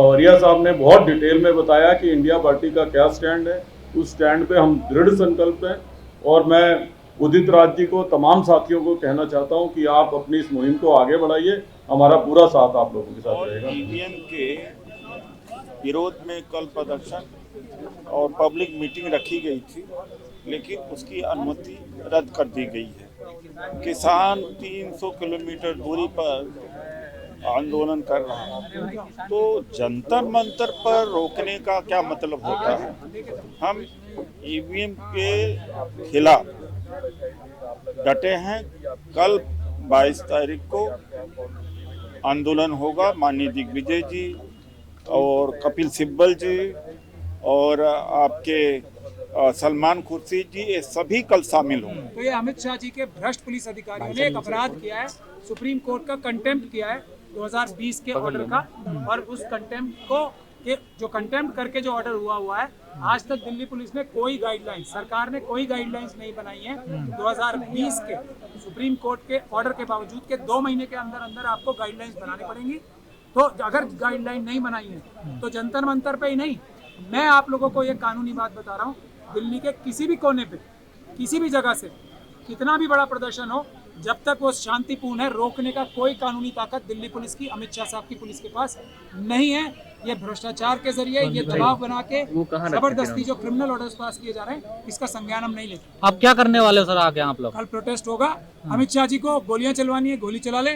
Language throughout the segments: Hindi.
पवरिया साहब ने बहुत डिटेल में बताया कि इंडिया पार्टी का क्या स्टैंड है। उस स्टैंड पे हम दृढ़ संकल्प हैं और मैं उदित राज जी को, तमाम साथियों को कहना चाहता हूं कि आप अपनी इस मुहिम को आगे बढ़ाइए, हमारा पूरा साथ आप लोगों के साथ और रहेगा। ईवीएम के विरोध में कल प्रदर्शन और पब्लिक मीटिंग रखी गई थी, लेकिन उसकी अनुमति रद्द कर दी गई है। किसान 300 किलोमीटर दूरी पर आंदोलन कर रहा है, तो जंतर मंतर पर रोकने का क्या मतलब होता है। हम ईवीएम के खिलाफ डटे हैं। कल 22 तारीख को आंदोलन होगा। माननीय दिग्विजय जी और कपिल सिब्बल जी और आपके सलमान खुर्शीद जी, ये सभी कल शामिल होंगे। तो ये अमित शाह जी के भ्रष्ट पुलिस अधिकारियों ने एक अपराध किया है, सुप्रीम कोर्ट का कंटेम्प्ट किया है 2020 के ऑर्डर का, और उस कंटेम्प्ट को जो कंटेम्प्ट करके जो ऑर्डर हुआ है, आज तक दिल्ली पुलिस ने कोई गाइडलाइंस, सरकार ने कोई गाइडलाइंस नहीं बनाई है। 2020 के सुप्रीम कोर्ट के ऑर्डर के बावजूद के 2 महीने के अंदर अंदर आपको गाइडलाइंस बनानी पड़ेंगी। तो अगर गाइडलाइन नहीं बनाई है तो जंतर मंतर पे ही नहीं, मैं आप लोगों को ये कानूनी बात बता रहा हूँ, दिल्ली के किसी भी कोने पे, किसी भी जगह से कितना भी बड़ा प्रदर्शन हो, जब तक वो शांतिपूर्ण है, रोकने का कोई कानूनी ताकत दिल्ली पुलिस की, अमित शाह साहब की पुलिस के पास नहीं है। ये भ्रष्टाचार के जरिए, ये दबाव बना के जबरदस्ती जो क्रिमिनल ऑर्डर्स पास किए जा रहे हैं, इसका संज्ञान हम नहीं लेते। अब क्या करने वाले हो सर आगे आप लोग? कल प्रोटेस्ट होगा। अमित शाह जी को गोलियां चलवानी है, गोली चला ले।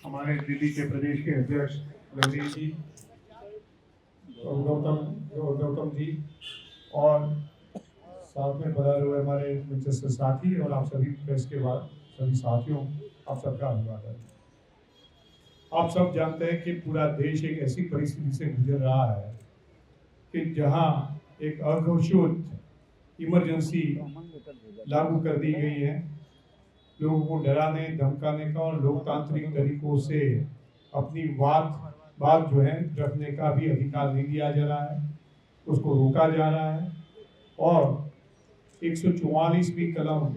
हमारे दिल्ली के प्रदेश के अध्यक्ष लवली जी, गौतम जी और साथ में पधारे हुए हमारे मंचस्थ साथी और आप सभी प्रेस के बाद सभी साथियों, आप सबका अभिवादन। आप सब जानते हैं कि पूरा देश एक ऐसी परिस्थिति से गुजर रहा है कि जहां एक अघोषित इमरजेंसी लागू कर दी गई है। लोगों को डराने धमकाने का और लोकतांत्रिक तरीकों से अपनी बात जो है रखने का भी अधिकार नहीं दिया जा रहा है, उसको रोका जा रहा है। और 144वीं कलम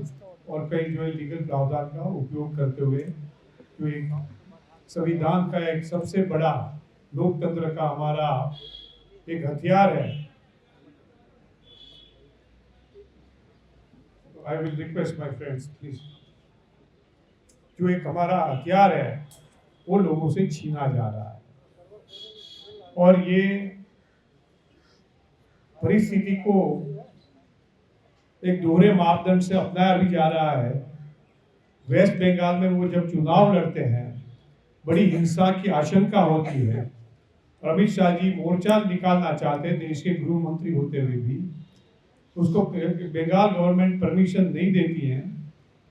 और कई जो है लीगल प्रावधान का उपयोग करते हुए जो एक संविधान का एक सबसे बड़ा लोकतंत्र का हमारा एक हथियार है। I will request my friends please, जो एक हमारा हथियार है वो लोगों से छीना जा रहा है। और ये परिस्थिति को एक दोहरे मापदंड से अपनाया भी जा रहा है। वेस्ट बंगाल में वो जब चुनाव लड़ते हैं, बड़ी हिंसा की आशंका होती है। अमित शाह जी मोर्चा निकालना चाहते हैं, देश के गृह मंत्री होते हुए भी उसको बंगाल गवर्नमेंट परमिशन नहीं देती है,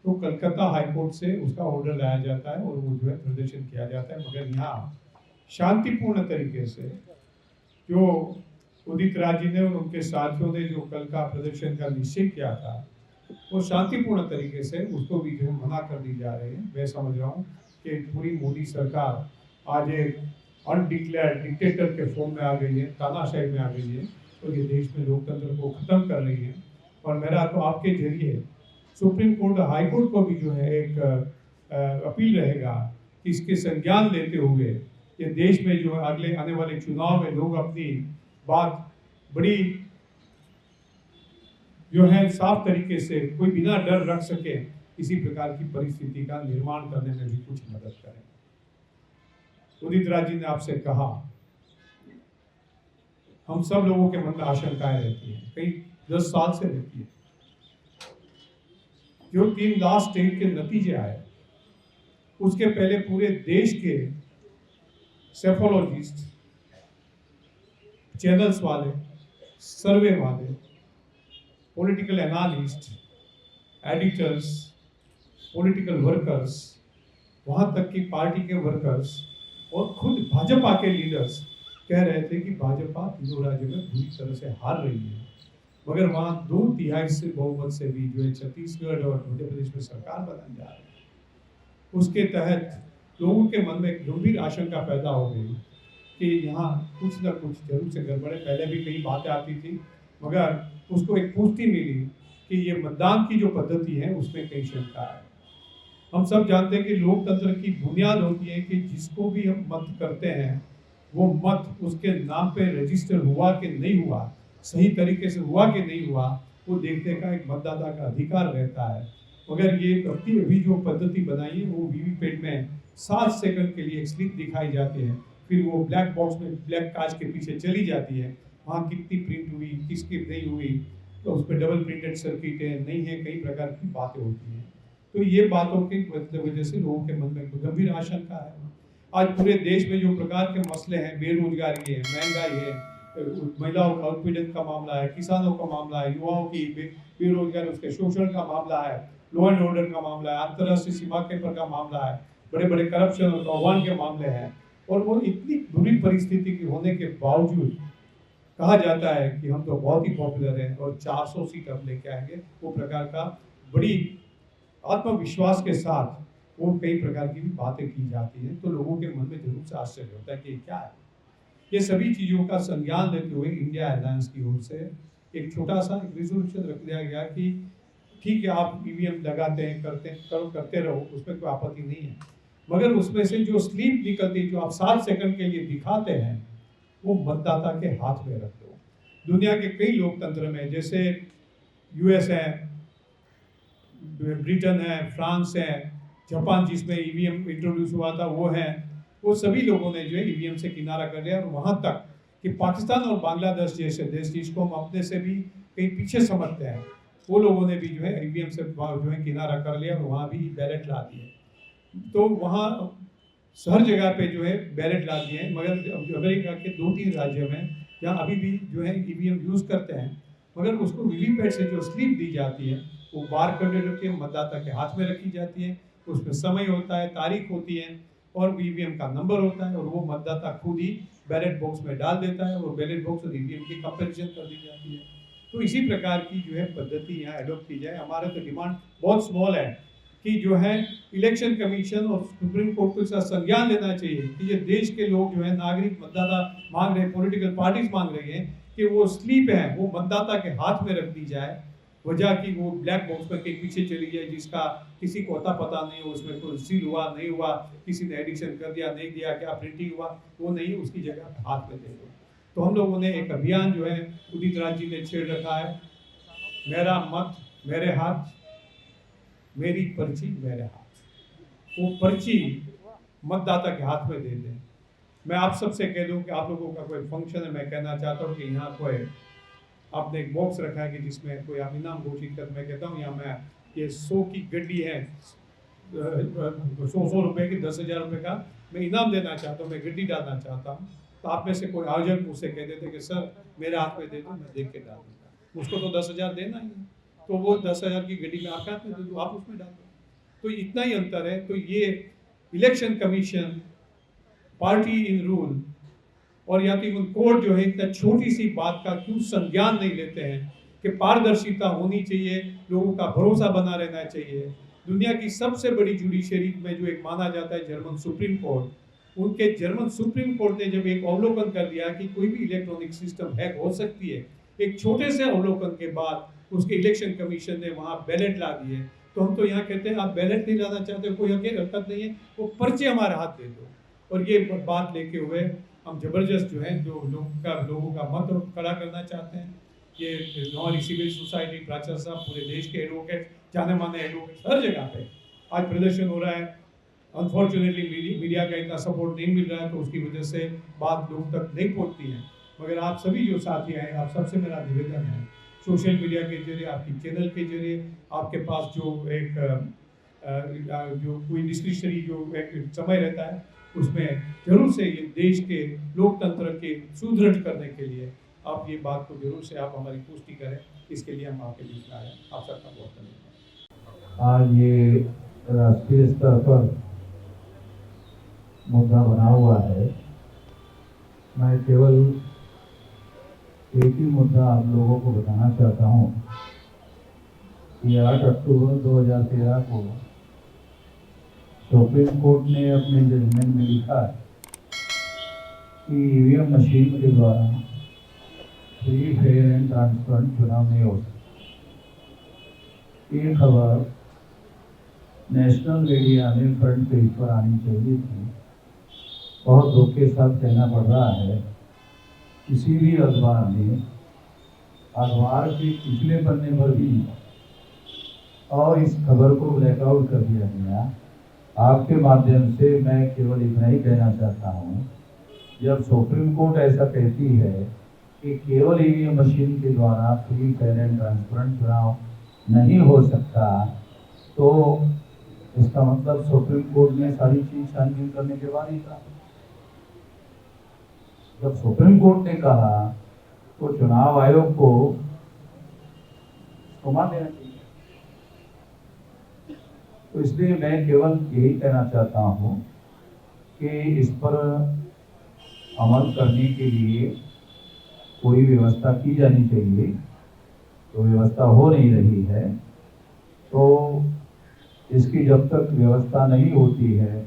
तो कलकत्ता हाईकोर्ट से उसका ऑर्डर लाया जाता है और वो जो है प्रदर्शन किया जाता है। मगर यहाँ शांतिपूर्ण तरीके से जो उदित राज जी ने और उनके साथियों ने जो कल का प्रदर्शन का निश्चय किया था, वो शांतिपूर्ण तरीके से उसको भी जो मना कर दी जा रही है। मैं समझ रहा हूँ कि पूरी मोदी सरकार आज एक अनडिक्लेयर्ड डिक्टेटर के फॉर्म में आ गई है, तानाशाही में आ गई है, और ये देश में लोकतंत्र को खत्म कर रही है। और मेरा तो आपके जरिए सुप्रीम कोर्ट हाई कोर्ट को भी जो है एक अपील रहेगा कि इसके संज्ञान लेते हुए ये देश में जो अगले आने वाले चुनाव में लोग अपनी बात बड़ी जो है साफ तरीके से कोई बिना डर रख सके, इसी प्रकार की परिस्थिति का निर्माण करने में भी कुछ मदद करें। उदित राज जी ने आपसे कहा, हम सब लोगों के मन में आशंकाएं रहती हैं, कई 10 साल से रहती है। जो 3 लास्ट स्टेट के नतीजे आए, उसके पहले पूरे देश के सेफोलॉजिस्ट, चैनल्स वाले, सर्वे वाले, political analyst, editors, political workers, वहां तक कि पार्टी के वर्कर्स और खुद भाजपा के लीडर्स कह रहे थे कि भाजपा तीनों राज्यों में पूरी तरह से हार रही है। मगर वहां 2/3 से बहुमत से भी जो है छत्तीसगढ़ और मध्य प्रदेश में सरकार बनने जा रही है। उसके तहत लोगों के मन में एक गंभीर आशंका पैदा हो गई कि यहाँ कुछ न कुछ जरूर से गड़बड़ है। पहले भी कई बातें आती थी, मगर उसको एक पुष्टि मिली कि ये मतदान की जो पद्धति है उसमें कई शंका है। हम सब जानते हैं कि लोकतंत्र की बुनियाद होती है कि जिसको भी हम मत करते हैं वो मत उसके नाम पे रजिस्टर हुआ कि नहीं हुआ, सही तरीके से हुआ कि नहीं हुआ, वो देखने का एक मतदाता का अधिकार रहता है। मगर ये अभी जो पद्धति बनाई है वो वीवीपैट में 7 सेकंड के लिए एक स्लिप दिखाई जाती है, फिर वो ब्लैक बॉक्स में ब्लैक कांच के पीछे चली जाती है, वहाँ कितनी प्रिंट हुई किसकी नहीं हुई, तो उस पर डबल प्रिंटेड सर्किट है नहीं है, कई प्रकार की बातें होती हैं। तो ये बातों की वजह से लोगों के मन में गंभीर आशंका है। आज पूरे देश में जो प्रकार के मसले हैं, बेरोजगारी है, महंगाई है, महिलाओं का उत्पीड़न का मामला है, किसानों का मामला है, युवाओं की बेरोजगारी, उसके शोषण का मामला है, लॉ एंड ऑर्डर का मामला है, अंतर्राष्ट्रीय सीमा के पर का मामला है, बड़े बड़े करप्शन और कौभांड के मामले हैं, और वो इतनी बुरी परिस्थिति की होने के बावजूद कहा जाता है कि हम तो बहुत ही पॉपुलर हैं और 400 सीट अब लेके आएंगे। वो प्रकार का बड़ी आत्मविश्वास के साथ वो कई प्रकार की भी बातें की जाती हैं, तो लोगों के मन में जरूर से आश्चर्य होता है कि ये क्या है। ये सभी चीज़ों का संज्ञान लेते हुए इंडिया अलायंस की ओर से एक छोटा सा एक रिजोल्यूशन रख दिया गया कि ठीक है आप ईवीएम लगाते हैं करते रहो, उसमें कोई आपत्ति नहीं है, मगर उसमें से जो स्लिप निकलती है जो आप 7 सेकंड के लिए दिखाते हैं वो मतदाता के हाथ में रख दो। दुनिया के कई लोकतंत्र में जैसे यूएस है, ब्रिटेन है, फ्रांस है, जापान जिसमें ईवीएम इंट्रोड्यूस हुआ था वो है, वो सभी लोगों ने जो है ईवीएम से किनारा कर लिया, और वहाँ तक कि पाकिस्तान और बांग्लादेश जैसे देश जिसको हम अपने से भी कहीं पीछे समझते हैं, वो लोगों ने भी जो है ईवीएम से जो है किनारा कर लिया और वहाँ भी बैलेट ला दिए। तो वहाँ हर जगह पे जो है बैलेट ला दिए हैं, मगर अमेरिका के 2-3 राज्यों में जहाँ अभी भी जो है ईवीएम यूज़ करते हैं, मगर उसको वीवीपैट से जो स्लिप दी जाती है वो बार करके मतदाता के हाथ में रखी जाती है, उसमें समय होता है, तारीख होती है और ईवीएम का नंबर होता है, और वो मतदाता खुद ही बैलेट बॉक्स में डाल देता है और बैलेट बॉक्स और ईवीएम की कंपैरिजन कर दी जाती है। तो इसी प्रकार की जो है पद्धति यहाँ एडॉप्ट की जाए। हमारा तो डिमांड बहुत स्मॉल है कि जो है इलेक्शन कमीशन और सुप्रीम कोर्ट को इसका संज्ञान लेना चाहिए कि ये देश के लोग जो है नागरिक मतदाता मांग रहे हैं, पॉलिटिकल पार्टीज मांग रही हैं कि वो स्लिप है वो मतदाता के हाथ में रख दी जाए, वजह कि वो ब्लैक बॉक्स में कहीं पीछे चली जाए जिसका किसी को अता पता नहीं हो, उसमें कोई सील हुआ नहीं हुआ, किसी ने एडिशन कर दिया नहीं दिया, क्या प्रिंटिंग हुआ वो नहीं, उसकी जगह हाथ में दे दो। तो हम लोगों ने एक अभियान जो है उदित राज जी ने छेड़ रखा है, मेरा मत मेरे हाथ, मेरी पर्ची मेरे हाथ। वो पर्ची मतदाता के हाथ में दे दें। मैं आप सबसे कह दूं कि आप लोगों का कोई फंक्शन है, मैं कहना चाहता हूं कि यहाँ कोई आपने एक बॉक्स रखा है कि जिसमें कोई आप इनाम घोषित कर, मैं कहता हूँ यहाँ मैं ये 100 की गड्डी है, 100 रुपये की 10,000 रुपये का मैं इनाम देना चाहता हूँ, मैं गड्डी डालना चाहता हूँ। तो आप में से कोई आयोजक मुझसे कह देते कि सर मेरे हाथ में दे दो, मैं देख के डाल दूँगा, उसको तो 10,000 देना ही है, तो वो 10,000 की गड्डी में आपके हाथ में दे दो, आप उसमें डाल दो। तो इतना ही अंतर है। तो ये election commission, party in rule और या तो कोर्ट जो है इतना छोटी सी बात का क्यों संज्ञान नहीं लेते हैं कि पारदर्शिता होनी चाहिए, लोगों का भरोसा बना रहना चाहिए। दुनिया की सबसे बड़ी जुडिशरी में जो एक माना जाता है जर्मन सुप्रीम कोर्ट, उनके जर्मन सुप्रीम कोर्ट ने जब एक अवलोकन कर दिया कि कोई भी इलेक्ट्रॉनिक सिस्टम हैक हो सकती है, एक छोटे से अवलोकन के बाद उसके इलेक्शन कमीशन ने वहाँ बैलेट ला दिए। तो हम तो यहाँ कहते हैं आप बैलेट नहीं लाना चाहते, कोई हरकत नहीं है, वो पर्चे हमारे हाथ दे दो। और ये बात लेके हुए हम जबरदस्त जो है जो लोगों का मत खड़ा करना चाहते हैं। ये हमारी सिविल सोसाइटी, प्राचार्य साहब, पूरे देश के एडवोकेट, जाने माने एडवोकेट हर जगह पे आज प्रदर्शन हो रहा है। अनफॉर्चुनेटली मीडिया का इतना सपोर्ट नहीं मिल रहा है, तो उसकी वजह से बात लोग तक नहीं पहुँचती है। मगर आप सभी जो साथी हैं, आप सबसे मेरा निवेदन है, सोशल मीडिया के जरिए, आपकी चैनल के जरिए, आपके पास जो एक जो कोई डिस्कशनरी जो एक समय रहता है, उसमें जरूर से ये देश के लोकतंत्र के सुदृढ़ करने के लिए आप ये बात को जरूर से आप हमारी पुष्टि करें। इसके लिए हम आपके बीच में आए। आप सबका बहुत धन्यवाद। आज ये राष्ट्रीय स्तर पर मुद्दा बना हुआ है। मैं केवल एक ही मुद्दा आप लोगों को बताना चाहता हूँ कि 8 अक्टूबर 2013 को सुप्रीम कोर्ट ने अपने जजमेंट में लिखा है कि ईवीएम मशीन के द्वारा फ्री, फेयर एंड ट्रांसपेरेंट चुनाव नहीं हो सकता। ये खबर नेशनल मीडिया में फ्रंट पेज पर आनी चाहिए थी। बहुत दुख के साथ कहना पड़ रहा है, किसी भी अखबार ने अखबार के पिछले पन्ने पर भी और इस खबर को ब्लैकआउट कर दिया गया। आपके माध्यम से मैं केवल इतना ही कहना चाहता हूँ, जब सुप्रीम कोर्ट ऐसा कहती है कि केवल ईवीएम मशीन के द्वारा फ्री, फेयर एंड ट्रांसपेरेंट चुनाव नहीं हो सकता, तो इसका मतलब सुप्रीम कोर्ट ने सारी चीज छानबीन करने के बाद ही कहा। जब सुप्रीम कोर्ट ने कहा तो चुनाव आयोग को मान देना चाहिए। तो इसलिए मैं केवल यही कहना चाहता हूँ कि इस पर अमल करने के लिए कोई व्यवस्था की जानी चाहिए। तो व्यवस्था हो नहीं रही है, तो इसकी जब तक व्यवस्था नहीं होती है,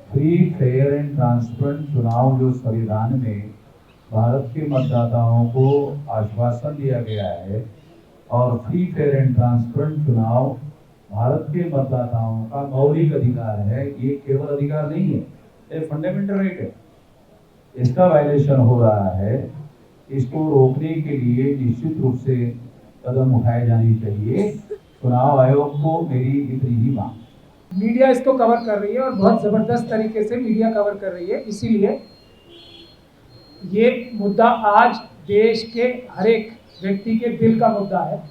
फ्री, फेयर एंड ट्रांसपेरेंट चुनाव जो संविधान में भारत के मतदाताओं को आश्वासन दिया गया है, और फ्री, फेयर एंड ट्रांसपेरेंट चुनाव भारत के मतदाताओं का मौलिक अधिकार है। ये केवल अधिकार नहीं है, ये फंडामेंटल राइट है। इसका वायलेशन हो रहा है। इसको रोकने के लिए निश्चित रूप से कदम उठाए जाने चाहिए। चुनाव आयोग को मेरी इतनी ही मांग। मीडिया इसको कवर कर रही है और बहुत ज़बरदस्त तरीके से मीडिया कवर कर रही है। इसीलिए ये मुद्दा आज देश के हर एक व्यक्ति के दिल का मुद्दा है,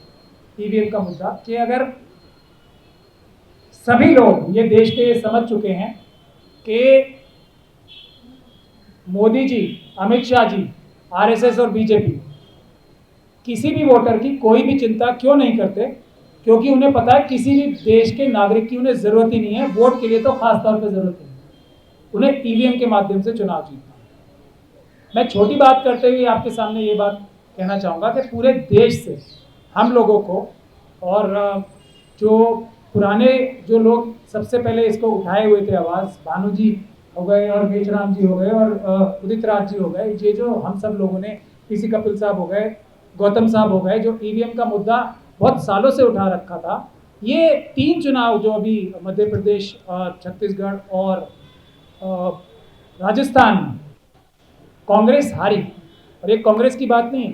ईवीएम का मुद्दा, कि अगर सभी लोग ये देश के ये समझ चुके हैं कि मोदी जी, अमित शाह जी, आरएसएस और बीजेपी किसी भी वोटर की कोई भी चिंता क्यों नहीं करते, क्योंकि उन्हें पता है किसी भी देश के नागरिक की उन्हें ज़रूरत ही नहीं है, वोट के लिए तो खास तौर पे ज़रूरत नहीं है, उन्हें ईवीएम के माध्यम से चुनाव जीतना। मैं छोटी बात करते हुए आपके सामने ये बात कहना चाहूँगा कि पूरे देश से हम लोगों को, और जो पुराने जो लोग सबसे पहले इसको उठाए हुए थे आवाज़, भानु जी हो गए और मेचराम जी हो गए और उदित राज जी हो गए, ये जो हम सब लोगों ने, पीसी कपिल साहब हो गए, गौतम साहब हो गए, जो ईवीएम का मुद्दा बहुत सालों से उठा रखा था। ये 3 चुनाव जो अभी मध्य प्रदेश, छत्तीसगढ़ और राजस्थान में कांग्रेस हारी, और ये कांग्रेस की बात नहीं,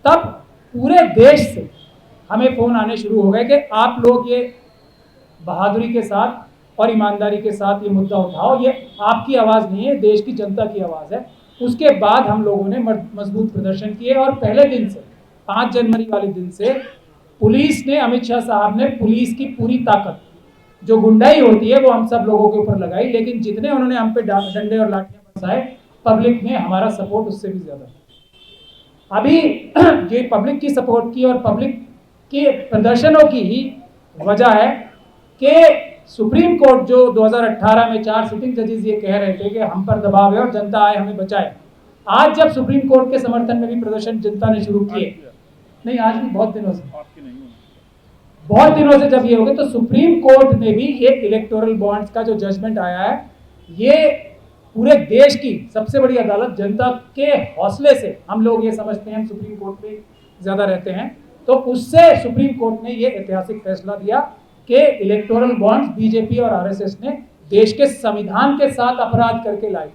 तब पूरे देश से हमें फ़ोन आने शुरू हो गए कि आप लोग ये बहादुरी के साथ और ईमानदारी के साथ ये मुद्दा उठाओ, ये आपकी आवाज़ नहीं है, देश की जनता की आवाज़ है। उसके बाद हम लोगों ने मजबूत प्रदर्शन किए, और पहले दिन से 5 जनवरी वाले दिन से पुलिस ने, अमित शाह साहब ने पुलिस की पूरी ताकत, जो गुंडाई होती है वो हम सब लोगों के ऊपर लगाई, लेकिन जितने उन्होंने हम पे डंडे और लाठियां बरसाए, पब्लिक ने हमारा सपोर्ट उससे भी ज़्यादा। अभी ये पब्लिक की सपोर्ट की और पब्लिक के प्रदर्शनों की ही वजह है कि सुप्रीम कोर्ट जो 2018 में 4 सिटिंग जजेस ये कह रहे थे कि हम पर दबाव है और जनता आए हमें बचाए, आज जब सुप्रीम कोर्ट के समर्थन में भी प्रदर्शन जनता ने शुरू किए, नहीं आज भी बहुत दिनों से जब ये हो गए, तो सुप्रीम कोर्ट ने भी ये इलेक्टोरल बॉन्ड्स का जो जजमेंट आया है, ये पूरे देश की सबसे बड़ी अदालत, जनता के हौसले से हम लोग ये समझते हैं, हम सुप्रीम कोर्ट में ज़्यादा रहते हैं, तो उससे सुप्रीम कोर्ट ने ये ऐतिहासिक फैसला दिया कि इलेक्टोरल बॉन्ड्स बीजेपी और आरएसएस ने देश के संविधान के साथ अपराध करके लाए।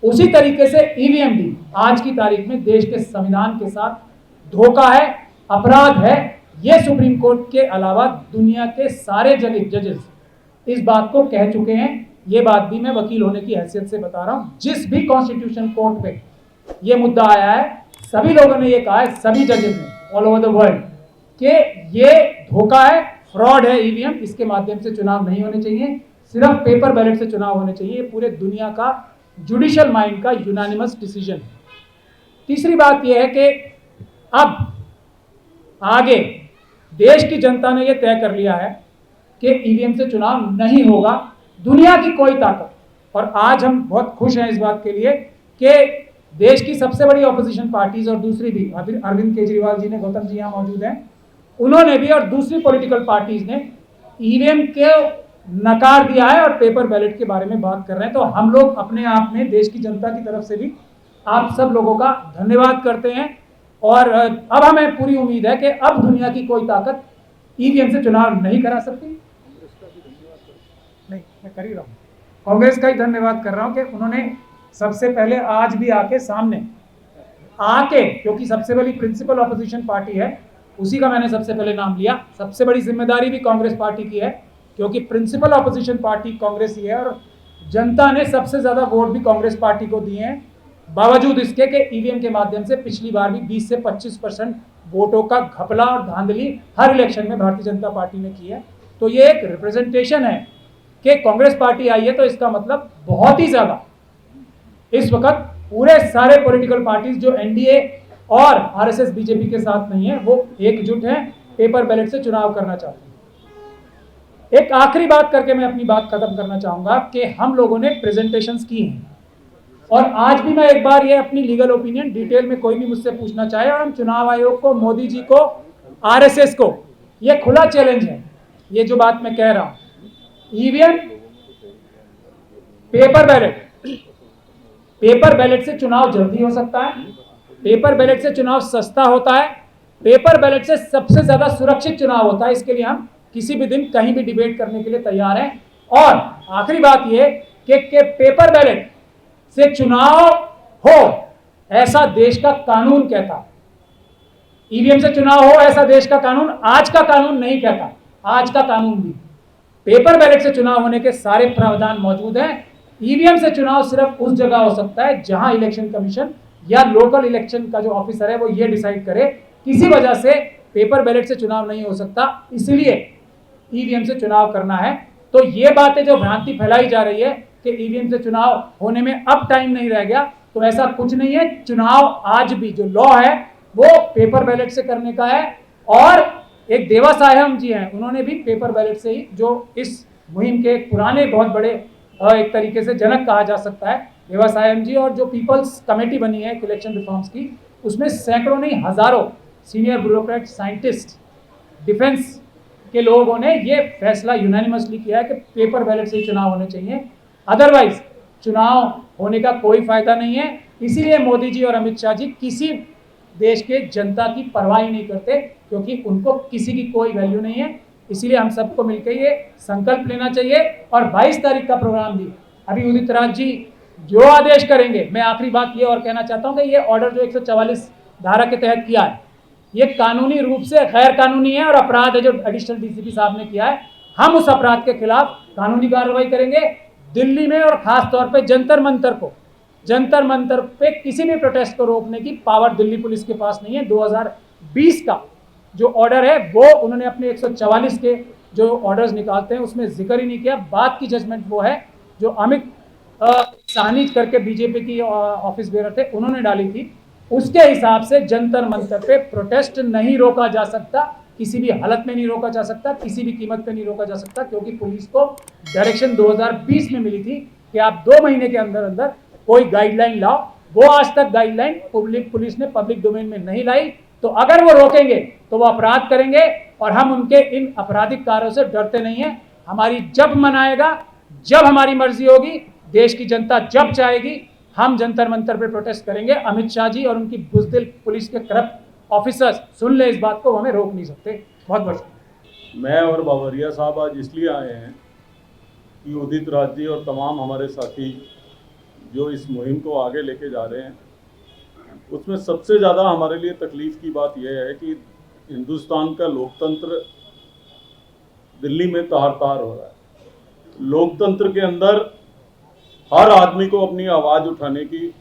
उसी तरीके से ईवीएम भी आज की तारीख में देश के संविधान के साथ धोखा है, अपराध है। ये सुप्रीम कोर्ट के अलावा दुनिया के सारे जजेस इस बात को कह चुके हैं। ये बात भी मैं वकील होने की हैसियत से बता रहा हूँ। जिस भी कॉन्स्टिट्यूशन कोर्ट पे ये मुद्दा आया है, सभी लोगों ने ये कहा है, सभी जजेस ने ऑल ओवर द वर्ल्ड, कि ये धोखा है, फ्रॉड है ईवीएम, इसके माध्यम से चुनाव नहीं होने चाहिए, सिर्फ पेपर बैलेट से चुनाव होने चाहिए। पूरे दुनिया का जुडिशियल माइंड का यूनानिमस डिसीजन। तीसरी बात यह है कि अब आगे देश की जनता ने यह तय कर लिया है कि ईवीएम से चुनाव नहीं होगा, दुनिया की कोई ताकत। और आज हम बहुत खुश हैं इस बात के लिए कि देश की सबसे बड़ी ऑपोजिशन पार्टीज और दूसरी भी, अरविंद केजरीवाल जी ने, गौतम जी यहाँ मौजूद हैं, उन्होंने भी और दूसरी पॉलिटिकल पार्टीज ने ईवीएम के नकार दिया है और पेपर बैलेट के बारे में बात कर रहे हैं। तो हम लोग अपने आप में देश की जनता की तरफ से भी आप सब लोगों का धन्यवाद करते हैं, और अब हमें पूरी उम्मीद है कि अब दुनिया की कोई ताकत ईवीएम से चुनाव नहीं करा सकती? नहीं, मैं कर ही रहा हूँ। कांग्रेस का ही धन्यवाद कर रहा हूँ कि उन्होंने सबसे पहले आज भी आके सामने आके, क्योंकि सबसे बड़ी प्रिंसिपल ऑपोजिशन पार्टी है, उसी का मैंने सबसे पहले नाम लिया। सबसे बड़ी जिम्मेदारी भी कांग्रेस पार्टी की है, क्योंकि प्रिंसिपल ऑपोजिशन पार्टी कांग्रेस ही है और जनता ने सबसे ज्यादा वोट भी कांग्रेस पार्टी को दिए हैं, बावजूद इसके कि ईवीएम के माध्यम से पिछली बार भी 20 से 25% वोटों का घपला और धांधली हर इलेक्शन में भारतीय जनता पार्टी ने की है। तो ये एक रिप्रेजेंटेशन है कि कांग्रेस पार्टी आई है, तो इसका मतलब बहुत ही ज्यादा इस वक्त पूरे सारे पॉलिटिकल पार्टीज जो एनडीए और आरएसएस बीजेपी के साथ नहीं है, वो एकजुट हैं, पेपर बैलेट से चुनाव करना चाहते हैं। एक आखिरी बात करके मैं अपनी बात खत्म करना चाहूंगा कि हम लोगों ने प्रेजेंटेशंस की हैं और आज भी मैं एक बार ये अपनी लीगल ओपिनियन डिटेल में कोई भी मुझसे पूछना चाहे, और हम चुनाव आयोग को, मोदी जी को, आरएसएस को ये खुला चैलेंज है, ये जो बात मैं कह रहा हूं। ईवीएम, पेपर बैलेट से चुनाव जल्दी हो सकता है, पेपर बैलेट से चुनाव सस्ता होता है, पेपर बैलेट से सबसे ज्यादा सुरक्षित चुनाव होता है। इसके लिए हम किसी भी दिन कहीं भी डिबेट करने के लिए तैयार हैं। और आखिरी बात यह कि पेपर बैलेट से चुनाव हो ऐसा देश का कानून कहता, ईवीएम से चुनाव हो ऐसा देश का कानून, आज का कानून नहीं कहता। आज का कानून भी पेपर बैलेट से चुनाव होने के सारे प्रावधान मौजूद हैं। ईवीएम से चुनाव सिर्फ उस जगह हो सकता है जहां इलेक्शन कमीशन या लोकल इलेक्शन का जो ऑफिसर है वो ये डिसाइड करे किसी वजह से पेपर बैलेट से चुनाव नहीं हो सकता, इसलिए ईवीएम से चुनाव करना है। तो ये बातें जो भ्रांति फैलाई जा रही है कि ईवीएम से चुनाव होने में अब टाइम नहीं रह गया, तो ऐसा कुछ नहीं है। चुनाव आज भी जो लॉ है वो पेपर बैलेट से करने का है। और एक देवा साहेब जी हैं, उन्होंने भी पेपर बैलेट से ही, जो इस मुहिम के पुराने बहुत बड़े एक तरीके से जनक कहा जा सकता है, देवा साहेब जी, और जो पीपल्स कमेटी बनी है इलेक्शन रिफॉर्म्स की, उसमें सैकड़ों नहीं हजारों सीनियर ब्यूरोक्रेट, साइंटिस्ट, डिफेंस के लोगों ने ये फैसला यूनानिमसली किया है कि पेपर बैलेट से चुनाव होने चाहिए, अदरवाइज चुनाव होने का कोई फायदा नहीं है। इसीलिए मोदी जी और अमित शाह जी किसी देश के जनता की परवाह नहीं करते, क्योंकि उनको किसी की कोई वैल्यू नहीं है। इसीलिए हम सबको मिलकर ये संकल्प लेना चाहिए। और 22 तारीख का प्रोग्राम भी अभी उदित राज जी जो आदेश करेंगे, मैं आखिरी बात ये और कहना चाहता हूँ कि ये ऑर्डर जो 144 धारा के तहत किया है, ये कानूनी रूप से गैर कानूनी है और अपराध है जो एडिशनल डीसीपी साहब ने किया है। हम उस अपराध के खिलाफ कानूनी कार्रवाई करेंगे। दिल्ली में और खास तौर पे जंतर मंतर पे किसी भी प्रोटेस्ट को रोकने की पावर दिल्ली पुलिस के पास नहीं है। 2020 का जो ऑर्डर है वो उन्होंने अपने 144 के जो ऑर्डर्स निकालते हैं उसमें जिक्र ही नहीं किया। बात की जजमेंट वो है जो अमित साहनी करके बीजेपी की ऑफिस बेरर थे, उन्होंने डाली थी। उसके हिसाब से जंतर मंतर पे प्रोटेस्ट नहीं रोका जा सकता, किसी भी हालत में नहीं रोका जा सकता, किसी भी कीमत पे नहीं रोका जा सकता, क्योंकि पुलिस को डायरेक्शन 2020 में मिली थी कि आप 2 महीने के अंदर अंदर कोई गाइडलाइन लाओ। वो आज तक गाइडलाइन पुलिस ने पब्लिक डोमेन में नहीं लाई। तो अगर वो रोकेंगे तो वो अपराध करेंगे और हम उनके इन आपराधिक कार्यों से डरते नहीं हैं। हमारी जब मन आएगा, जब हमारी मर्जी होगी, देश की जनता जब चाहेगी, हम जंतर मंतर पे प्रोटेस्ट करेंगे। अमित शाह जी और उनकी बुजदिल पुलिस के करप्ट ऑफिसर्स सुन ले इस बात को, हमें रोक नहीं सकते। बहुत बहुत मैं और बावरिया साहब आज इसलिए आए हैं कि उदित राज जी और तमाम हमारे साथी जो इस मुहिम को आगे लेके जा रहे हैं, उसमें सबसे ज़्यादा हमारे लिए तकलीफ़ की बात यह है कि हिंदुस्तान का लोकतंत्र दिल्ली में तार तार हो रहा है। लोकतंत्र के अंदर हर आदमी को अपनी आवाज़ उठाने की,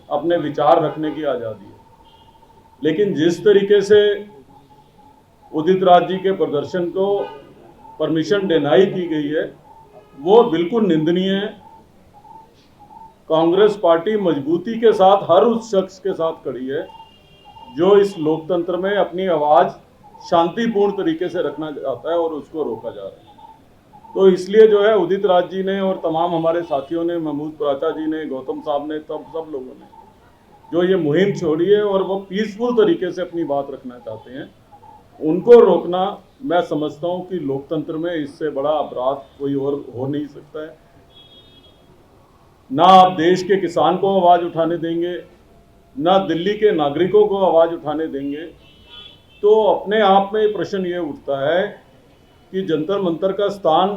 अपने विचार रखने की आज़ादी है, लेकिन जिस तरीके से उदित राज जी के प्रदर्शन को परमिशन डिनाई की गई है वो बिल्कुल निंदनीय है। कांग्रेस पार्टी मजबूती के साथ हर उस शख्स के साथ खड़ी है जो इस लोकतंत्र में अपनी आवाज़ शांतिपूर्ण तरीके से रखना चाहता है और उसको रोका जा रहा है। तो इसलिए जो है उदित राज जी ने और तमाम हमारे साथियों ने, महमूद प्राचा जी ने, गौतम साहब ने, सब लोगों ने जो ये मुहिम छोड़ी है और वो पीसफुल तरीके से अपनी बात रखना चाहते हैं, उनको रोकना मैं समझता हूँ कि लोकतंत्र में इससे बड़ा अपराध कोई और हो नहीं सकता है। ना आप देश के किसान को आवाज़ उठाने देंगे, ना दिल्ली के नागरिकों को आवाज़ उठाने देंगे। तो अपने आप में प्रश्न ये उठता है कि जंतर मंतर का स्थान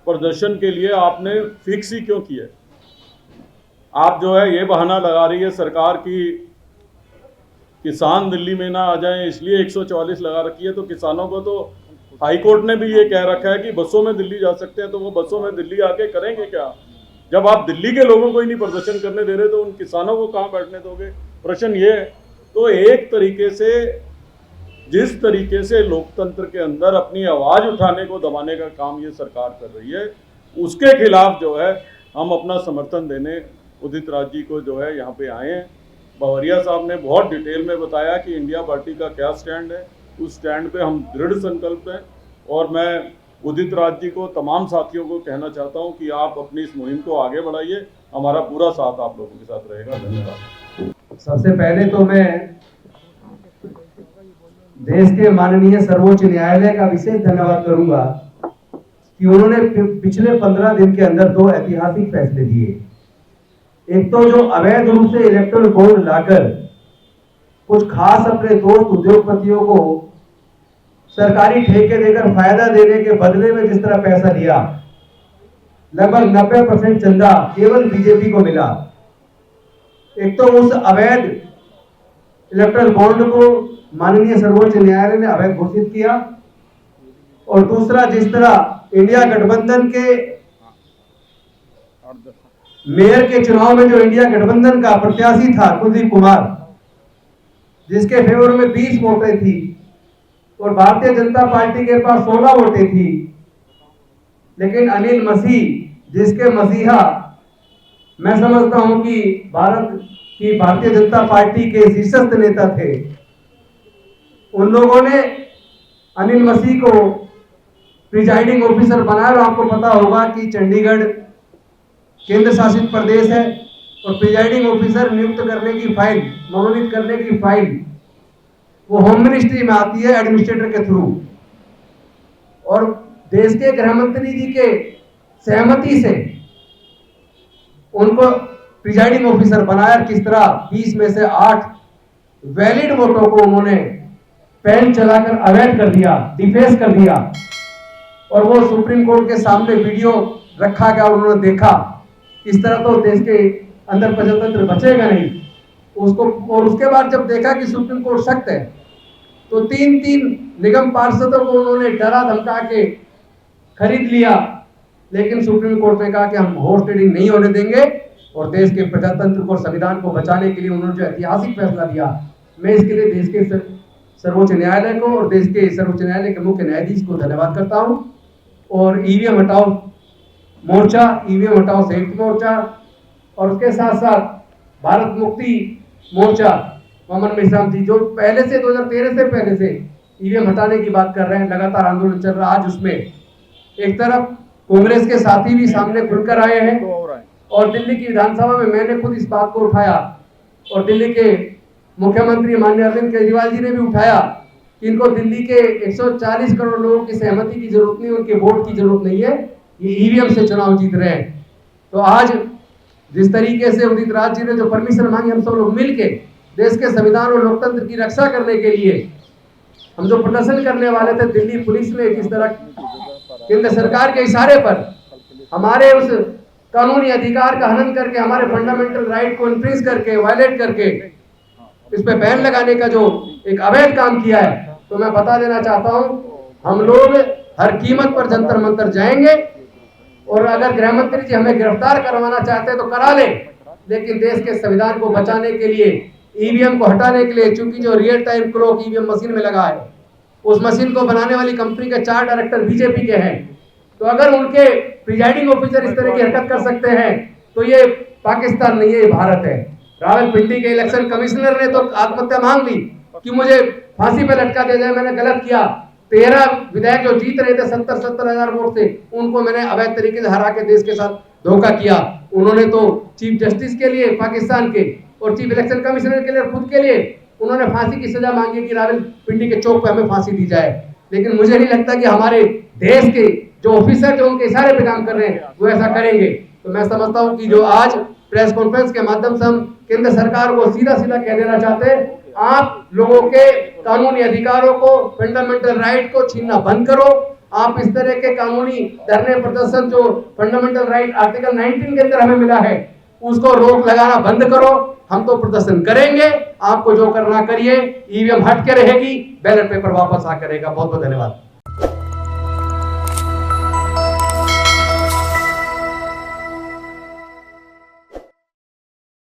प्रदर्शन के लिए आपने फिक्स ही क्यों किया? आप जो है ये बहाना लगा रही है सरकार की किसान दिल्ली में ना आ जाएं इसलिए 144 लगा रखी है, तो किसानों को तो हाई कोर्ट ने भी ये कह रखा है कि बसों में दिल्ली जा सकते हैं, तो वो बसों में दिल्ली आके करेंगे क्या? जब आप दिल्ली के लोगों को ही नहीं प्रदर्शन करने दे रहे तो उन किसानों को कहाँ बैठने दोगे? प्रश्न ये है। तो एक तरीके से जिस तरीके से लोकतंत्र के अंदर अपनी आवाज उठाने को दबाने का काम ये सरकार कर रही है, उसके खिलाफ जो है हम अपना समर्थन देने उदित राज जी को जो है यहाँ पे आए हैं। बावरिया साहब ने बहुत डिटेल में बताया कि इंडिया पार्टी का क्या स्टैंड है, उस स्टैंड पे हम दृढ़ संकल्प हैं। और मैं उदित राज जी को, तमाम साथियों को कहना चाहता हूं कि आप अपनी इस मुहिम को आगे बढ़ाइए, हमारा पूरा साथ आप लोगों के साथ रहेगा। धन्यवाद। सबसे पहले तो मैं देश के माननीय सर्वोच्च न्यायालय का विशेष धन्यवाद करूंगा कि उन्होंने पिछले 15 दिन के अंदर 2 ऐतिहासिक फैसले दिए। एक तो जो अवैध रूप से इलेक्टोरल बॉन्ड लाकर कुछ खास अपने दोस्त उद्योगपतियों को सरकारी ठेके देकर फायदा देने के बदले में जिस तरह पैसा लिया, लगभग 90% चंदा केवल बीजेपी को मिला। एक तो उस अवैध इलेक्टोरल बॉन्ड को माननीय सर्वोच्च न्यायालय ने अवैध घोषित किया, और दूसरा जिस तरह इंडिया गठबंधन के मेयर के चुनाव में जो इंडिया गठबंधन का प्रत्याशी था कुलदीप कुमार, जिसके फेवर में 20 वोटें थी और भारतीय जनता पार्टी के पास 16 वोटें थी, लेकिन अनिल मसीह जिसके मसीहा मैं समझता हूं कि भारतीय जनता पार्टी के शीर्षस्थ नेता थे, उन लोगों ने अनिल मसीह को प्रिजाइडिंग ऑफिसर बनाया। और आपको पता होगा कि चंडीगढ़ केंद्र शासित प्रदेश है और प्रिजाइडिंग ऑफिसर नियुक्त करने की फाइल, मनोनीत करने की फाइल वो होम मिनिस्ट्री में आती है एडमिनिस्ट्रेटर के थ्रू, और देश के गृह मंत्री जी के सहमति से उनको प्रिजाइडिंग ऑफिसर बनाया। किस तरह 20 में से 8 वैलिड वोटों को उन्होंने पेन चलाकर अवैध कर दिया, डिफेस कर दिया, और वो सुप्रीम कोर्ट के सामने वीडियो रखा गया और उन्होंने देखा। इस तरह तो देश के अंदर प्रजातंत्र बचेगा नहीं उसको। और उसके बाद जब देखा कि सुप्रीम कोर्ट सख्त है, तो 3 निगम पार्षदों को उन्होंने डरा धमका के खरीद लिया, लेकिन सुप्रीम कोर्ट ने कहा कि हम हॉर्स ट्रेडिंग नहीं होने देंगे, और देश के प्रजातंत्र को, संविधान को बचाने के लिए उन्होंने जो ऐतिहासिक फैसला दिया, मैं इसके लिए देश के सर्वोच्च न्यायालय को और देश के सर्वोच्च न्यायालय के मुख्य न्यायाधीश को धन्यवाद करता हूं। और ईवीएम हटाओ मोर्चा, ईवीएम हटाओ संयुक्त मोर्चा, और उसके साथ साथ भारत मुक्ति मोर्चा ममन मिश्राम जी, जो पहले से 2013 से पहले से ईवीएम हटाने की बात कर रहे हैं, लगातार आंदोलन चल रहा है। आज उसमें एक तरफ कांग्रेस के साथी भी सामने खुलकर आए हैं, और दिल्ली की विधानसभा में मैंने खुद इस बात को उठाया, और दिल्ली के मुख्यमंत्री माननीय अरविंद केजरीवाल जी ने भी उठाया कि इनको दिल्ली के 140 करोड़ लोगों की सहमति की जरूरत नहीं, उनके वोट की जरूरत नहीं है, ये ईवीएम से चुनाव जीत रहे हैं। तो आज जिस तरीके से उदित राज जी ने जो परमिशन मांगी, हम सब लोग मिलके देश के संविधान और लोकतंत्र की रक्षा करने के लिए हम जो प्रदर्शन करने वाले थे, दिल्ली पुलिस ने जिस तरह केंद्र सरकार के इशारे पर हमारे उस कानूनी अधिकार का हनन करके, हमारे फंडामेंटल राइट को इन्फ्रिंज करके, वायलेट करके इस पे बैन लगाने का जो एक अवैध काम किया है, तो मैं बता देना चाहता हूं, हम लोग हर कीमत पर जंतर मंतर जाएंगे। और अगर गृह मंत्री जी हमें गिरफ्तार करवाना चाहते हैं तो करा ले, लेकिन देश के संविधान को बचाने के लिए, ईवीएम को हटाने के लिए, चूंकि जो real time clock EVM machine में लगा है, उस मशीन को बनाने वाली कंपनी के 4 डायरेक्टर बीजेपी के हैं, तो अगर उनके प्रिजाइडिंग ऑफिसर इस तरह की हरकत कर सकते हैं, तो ये पाकिस्तान नहीं है, ये भारत है। रावलपिंडी के इलेक्शन कमिश्नर ने तो आत्महत्या मांग ली कि मुझे फांसी पे लटका दिया जाए, मैंने गलत किया। 13 विधायक जो जीत रहे थे 70 हजार वोट से, उनको मैंने अवैध तरीके से हरा के देश के साथ धोखा किया। उन्होंने तो चीफ जस्टिस के लिए पाकिस्तान के और चीफ इलेक्शन कमिश्नर के लिए, खुद के लिए उन्होंने फांसी की सजा मांगी कि रावलपिंडी के चौक पे हमें फांसी दी जाए। लेकिन मुझे नहीं लगता कि हमारे देश के जो ऑफिसर जो उनके इशारे पे काम कर रहे हैं वो ऐसा करेंगे। तो मैं समझता हूँ कि जो आज प्रेस कॉन्फ्रेंस के माध्यम से हम केंद्र सरकार को सीधा सीधा कह देना चाहते हैं आप लोगों के कानूनी अधिकारों को, फंडामेंटल राइट को छीनना बंद करो। आप इस तरह के कानूनी धरने प्रदर्शन जो फंडामेंटल राइट आर्टिकल 19 के अंदर हमें मिला है, उसको रोक लगाना बंद करो। हम तो प्रदर्शन करेंगे, आपको जो करना करिए। ईवीएम हट के रहेगी, बैलेट पेपर वापस आकर रहेगा। बहुत बहुत धन्यवाद।